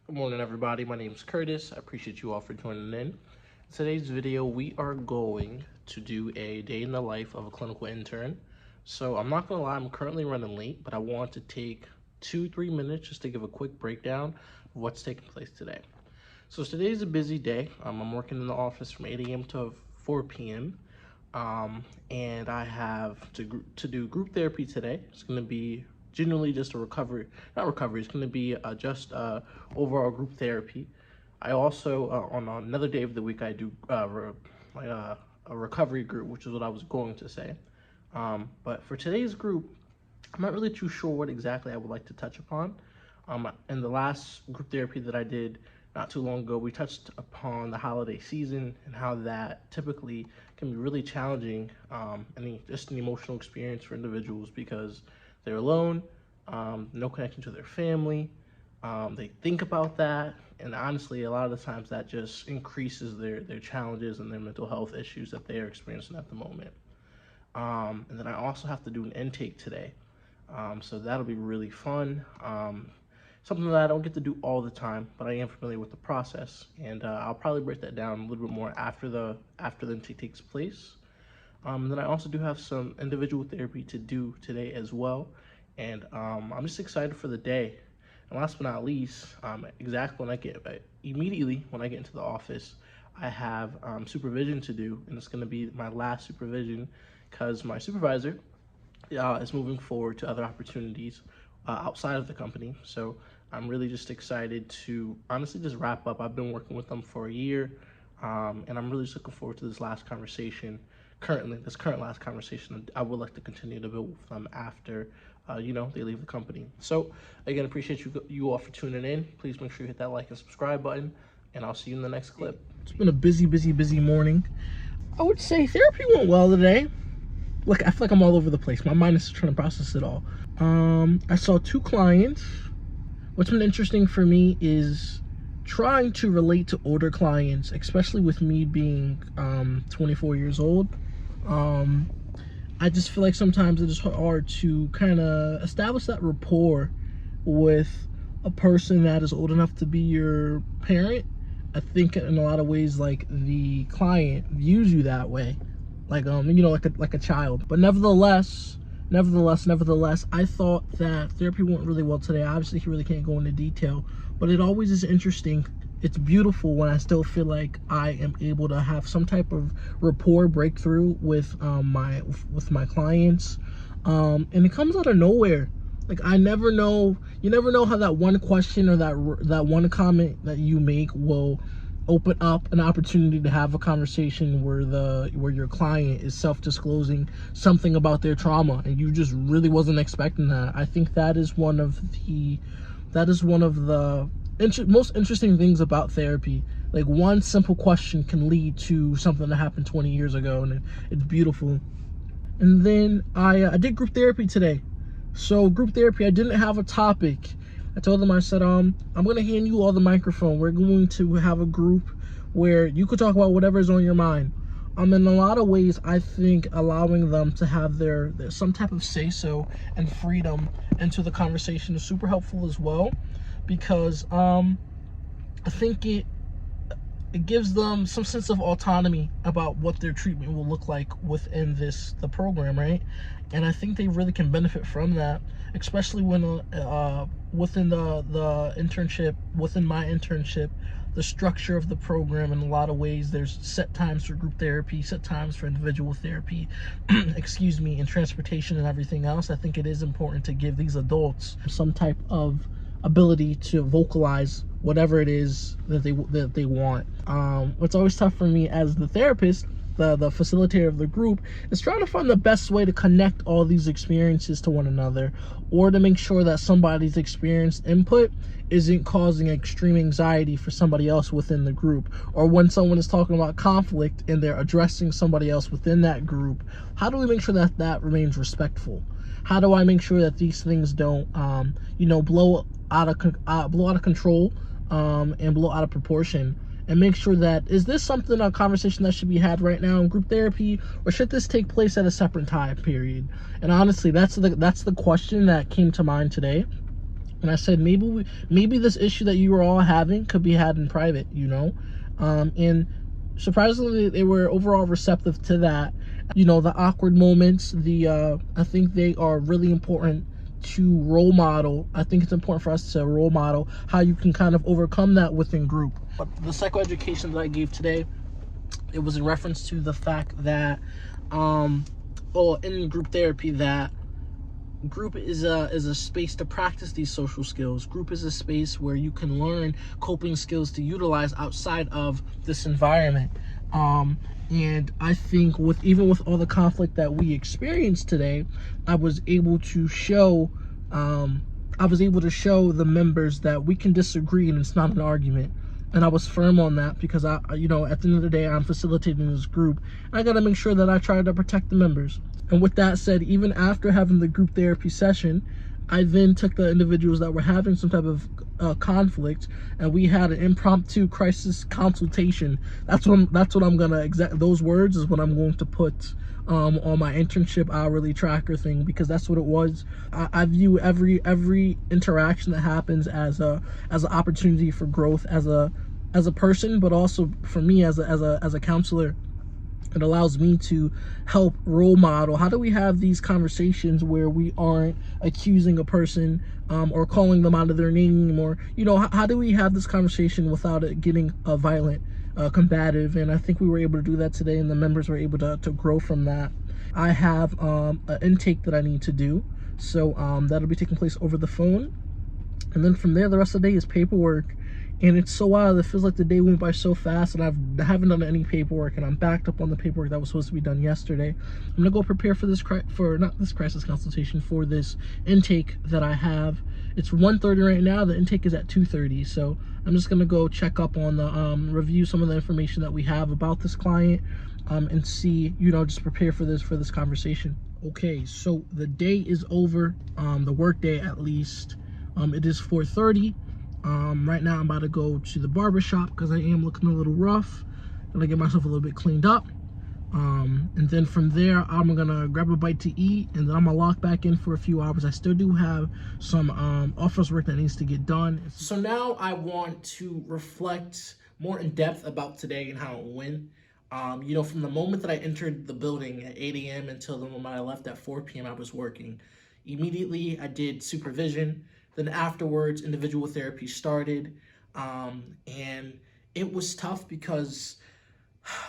Good morning, everybody. My name is Curtis. I appreciate you all for joining in. In today's video, we are going to do a day in the life of a clinical intern. So I'm not gonna lie, I'm currently running late, but I want to take 2-3 minutes just to give a quick breakdown of what's taking place today. So today's a busy day. I'm working in the office from 8 a.m. to 4 p.m. And I have to do group therapy today. It's gonna be generally just a recovery, not recovery, it's going to be just overall group therapy. I also, on another day of the week, I do a recovery group, which is what I was going to say. But for today's group, I'm not really too sure what exactly I would like to touch upon. In the last group therapy that I did not too long ago, we touched upon the holiday season and how that typically can be really challenging, and just an emotional experience for individuals because they're alone, no connection to their family. They think about that, and honestly, a lot of the times that just increases their challenges and their mental health issues that they are experiencing at the moment. And then I also have to do an intake today, so that'll be really fun. Something that I don't get to do all the time, but I am familiar with the process, and I'll probably break that down a little bit more after the intake takes place. And then I also do have some individual therapy to do today as well. And I'm just excited for the day. And last but not least, exactly immediately when I get into the office, I have supervision to do. And it's going to be my last supervision because my supervisor is moving forward to other opportunities outside of the company. So I'm really just excited to honestly just wrap up. I've been working with them for a year, and I'm really just looking forward to this last conversation. This current last conversation, I would like to continue to build with them after, they leave the company. So again, appreciate you all for tuning in. Please make sure you hit that like and subscribe button, and I'll see you in the next clip. It's been a busy morning. I would say therapy went well today. Look, I feel like I'm all over the place. My mind is trying to process it all. I saw 2 clients. What's been interesting for me is trying to relate to older clients, especially with me being 24 years old. I just feel like sometimes it is hard to kind of establish that rapport with a person that is old enough to be your parent. I think in a lot of ways, like, the client views you that way, like like a child. But nevertheless, I thought that therapy went really well today. Obviously, he really can't go into detail, but it always is interesting. It's beautiful when I still feel like I am able to have some type of rapport breakthrough with my clients, and it comes out of nowhere. Like, you never know how that one question or that one comment that you make will open up an opportunity to have a conversation where your client is self-disclosing something about their trauma, and you just really wasn't expecting that. I think that is one of the most interesting things about therapy. Like, one simple question can lead to something that happened 20 years ago, and it's beautiful. And then I did group therapy today. So group therapy, I didn't have a topic. I told them, I said, I'm going to hand you all the microphone. We're going to have a group where you could talk about whatever is on your mind. In a lot of ways, I think allowing them to have their some type of say-so and freedom into the conversation is super helpful as well, because I think it gives them some sense of autonomy about what their treatment will look like within the program, right? And I think they really can benefit from that, especially when within the internship, within my internship, the structure of the program, in a lot of ways, there's set times for group therapy, set times for individual therapy, and transportation and everything else. I think it is important to give these adults some type of ability to vocalize whatever it is that they want. What's always tough for me as the therapist, the facilitator of the group, is trying to find the best way to connect all these experiences to one another, or to make sure that somebody's experience input isn't causing extreme anxiety for somebody else within the group, or when someone is talking about conflict and they're addressing somebody else within that group, how do we make sure that remains respectful? How do I make sure that these things don't blow out of control and blow out of proportion? And make sure that, is this a conversation that should be had right now in group therapy, or should this take place at a separate time period? And honestly, that's the question that came to mind today. And I said, maybe this issue that you were all having could be had in private, you know? And surprisingly, they were overall receptive to that. You know, the awkward moments, I think they are really important to role model. I think it's important for us to role model how you can kind of overcome that within group. But the psychoeducation that I gave today, it was in reference to the fact that, in group therapy, that group is a space to practice these social skills. Group is a space where you can learn coping skills to utilize outside of this environment. And I think even with all the conflict that we experienced today, I was able to show the members that we can disagree and it's not an argument. And I was firm on that because at the end of the day, I'm facilitating this group. And I got to make sure that I try to protect the members. And with that said, even after having the group therapy session, I then took the individuals that were having some type of conflict, and we had an impromptu crisis consultation. That's what I'm gonna those words is what I'm going to put on my internship hourly tracker thing, because that's what it was. I view every interaction that happens as an opportunity for growth as a person, but also for me as a counselor. It allows me to help role model. How do we have these conversations where we aren't accusing a person or calling them out of their name, or how do we have this conversation without it getting violent, combative? And I think we were able to do that today, and the members were able to grow from that. I have an intake that I need to do, so that'll be taking place over the phone, and then from there the rest of the day is paperwork. And it's so wild, it feels like the day went by so fast, and I haven't done any paperwork, and I'm backed up on the paperwork that was supposed to be done yesterday. I'm gonna go prepare for not this crisis consultation, for this intake that I have. It's 1:30 right now, the intake is at 2:30, so I'm just gonna go check up on the, review some of the information that we have about this client, and see, just prepare for this conversation. Okay, so the day is over, the work day at least. It is 4:30. Right now I'm about to go to the barber shop because I am looking a little rough. Gonna get myself a little bit cleaned up. And then from there, I'm gonna grab a bite to eat, and then I'm gonna lock back in for a few hours. I still do have some office work that needs to get done. So now I want to reflect more in depth about today and how it went. From the moment that I entered the building at 8 a.m. until the moment I left at 4 p.m., I was working. Immediately, I did supervision. Then afterwards, individual therapy started, and it was tough because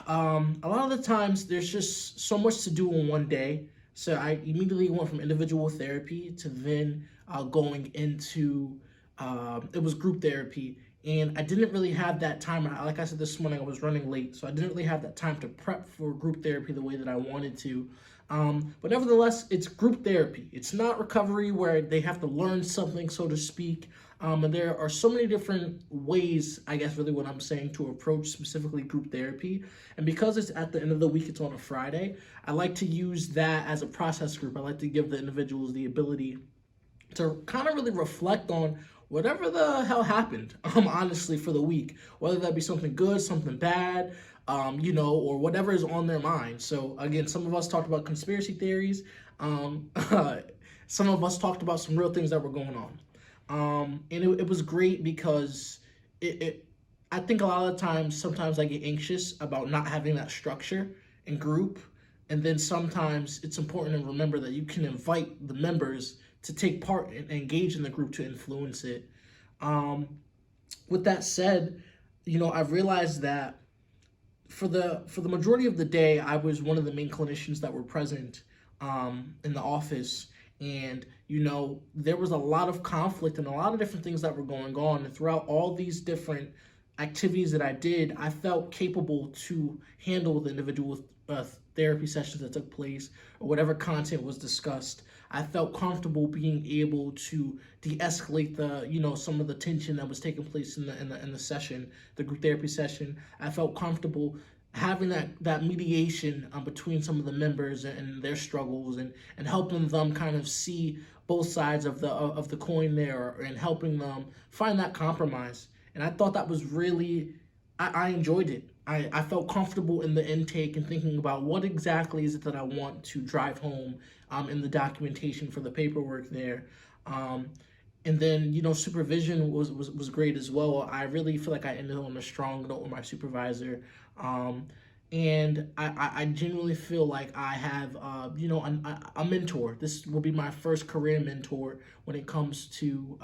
a lot of the times there's just so much to do in one day. So I immediately went from individual therapy to then going into, it was group therapy. And I didn't really have that time. Like I said this morning, I was running late, so I didn't really have that time to prep for group therapy the way that I wanted to. But nevertheless, it's group therapy. It's not recovery where they have to learn something, so to speak. And there are so many different ways, I guess, really what I'm saying, to approach specifically group therapy. And because it's at the end of the week, it's on a Friday, I like to use that as a process group. I like to give the individuals the ability to kind of really reflect on whatever the hell happened, honestly, for the week, whether that be something good, something bad, or whatever is on their mind. So again, some of us talked about conspiracy theories. Some of us talked about some real things that were going on. And it was great because I think a lot of times, sometimes I get anxious about not having that structure and group. And then sometimes it's important to remember that you can invite the members to take part and engage in the group to influence it. With that said, I've realized that for the majority of the day, I was one of the main clinicians that were present in the office. And, there was a lot of conflict and a lot of different things that were going on. And throughout all these different activities that I did, I felt capable to handle the individual therapy sessions that took place or whatever content was discussed. I felt comfortable being able to de-escalate some of the tension that was taking place in the session, the group therapy session. I felt comfortable having that mediation between some of the members and their struggles, and helping them kind of see both sides of the coin there, and helping them find that compromise. And I thought that was really, I enjoyed it. I felt comfortable in the intake and thinking about what exactly is it that I want to drive home in the documentation for the paperwork there. And then, supervision was great as well. I really feel like I ended on a strong note with my supervisor. Um, and I genuinely feel like I have, a mentor. This will be my first career mentor when it comes to,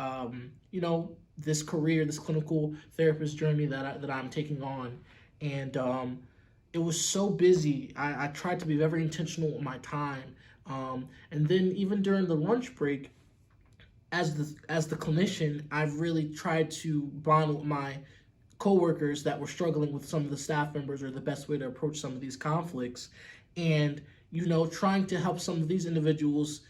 this career, this clinical therapist journey that I'm taking on. And it was so busy. I tried to be very intentional with my time. And then even during the lunch break, as the clinician, I've really tried to bond with my coworkers that were struggling with some of the staff members, or the best way to approach some of these conflicts, and trying to help some of these individuals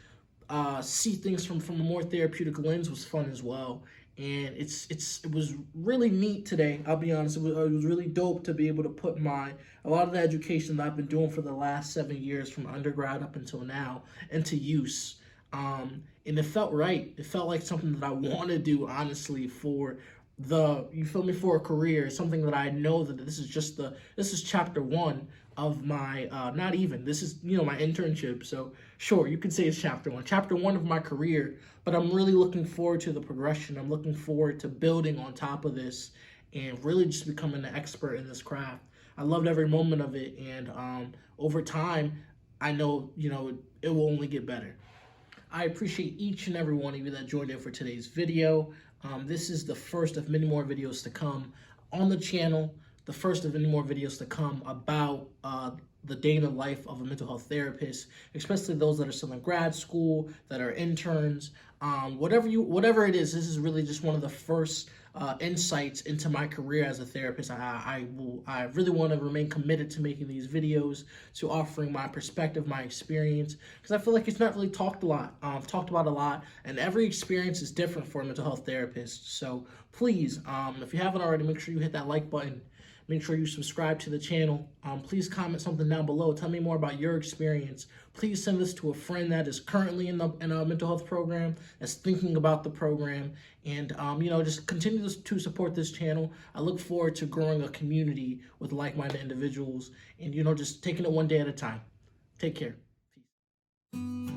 see things from a more therapeutic lens was fun as well. And it was really neat today. I'll be honest, it was really dope to be able to put a lot of the education that I've been doing for the last 7 years, from undergrad up until now, into use. And it felt right. It felt like something that I want to do, honestly, for for a career. Something that I know that this is chapter one of my, not even, this is, my internship. So sure, you could say it's chapter one of my career, but I'm really looking forward to the progression. I'm looking forward to building on top of this and really just becoming an expert in this craft. I loved every moment of it. And over time, I know, it will only get better. I appreciate each and every one of you that joined in for today's video. This is the first of many more videos to come on the channel, the first of many more videos to come about the day in the life of a mental health therapist, especially those that are still in grad school, that are interns, whatever it is. This is really just one of the first insights into my career as a therapist. I really want to remain committed to making these videos, to offering my perspective, my experience, because I feel like it's not really talked about a lot, and every experience is different for a mental health therapist. So please, if you haven't already, make sure you hit that like button. Make sure you subscribe to the channel. Please comment something down below. Tell me more about your experience. Please send this to a friend that is currently in a mental health program, that's thinking about the program. And, just continue to support this channel. I look forward to growing a community with like-minded individuals and, just taking it one day at a time. Take care. Peace.